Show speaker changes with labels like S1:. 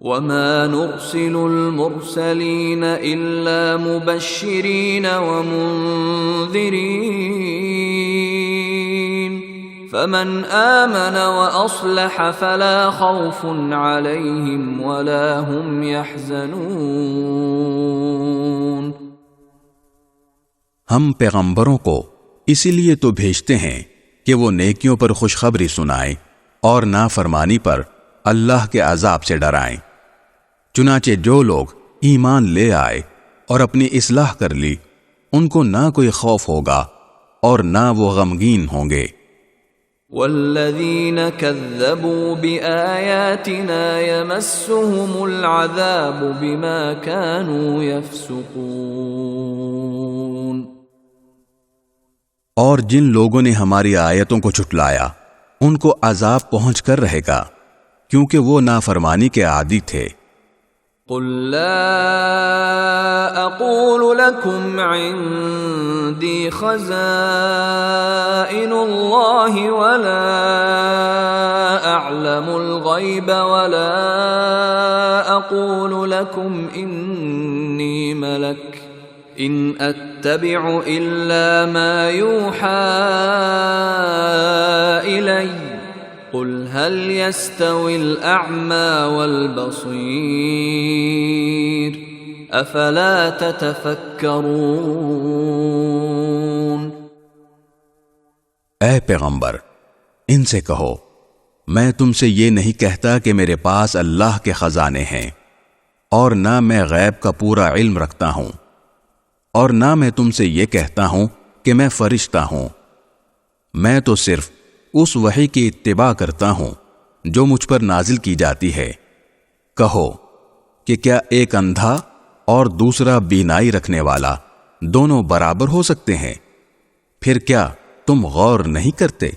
S1: وَمَا نُرْسِلُ الْمُرْسَلِينَ إِلَّا مُبَشِّرِينَ وَمُنذِرِينَ فَمَنْ آمَنَ وَأَصْلَحَ فَلَا خَوْفٌ عَلَيْهِمْ وَلَا هُمْ يَحْزَنُونَ۔
S2: ہم پیغمبروں کو اسی لیے تو بھیجتے ہیں کہ وہ نیکیوں پر خوشخبری سنائیں اور نافرمانی پر اللہ کے عذاب سے ڈرائیں۔ چنانچہ جو لوگ ایمان لے آئے اور اپنی اصلاح کر لی، ان کو نہ کوئی خوف ہوگا اور نہ وہ غمگین ہوں گے۔
S1: والذین کذبوا بآیاتنا یمسهم العذاب بما كانوا یفسقون۔
S2: اور جن لوگوں نے ہماری آیتوں کو جھٹلایا ان کو عذاب پہنچ کر رہے گا کیونکہ وہ نافرمانی کے عادی تھے۔
S1: قل لا اقول لكم عندي خزائن الله ولا اعلم الغيب ولا اقول لكم اني ملك ان اتبع الا ما يوحى الي قل هل يستوي الأعمى والبصير أفلا تتفكرون۔
S2: اے پیغمبر، ان سے کہو میں تم سے یہ نہیں کہتا کہ میرے پاس اللہ کے خزانے ہیں، اور نہ میں غیب کا پورا علم رکھتا ہوں، اور نہ میں تم سے یہ کہتا ہوں کہ میں فرشتہ ہوں۔ میں تو صرف اس وحی کی اتباع کرتا ہوں جو مجھ پر نازل کی جاتی ہے۔ کہو کہ کیا ایک اندھا اور دوسرا بینائی رکھنے والا دونوں برابر ہو سکتے ہیں؟ پھر کیا تم غور نہیں کرتے؟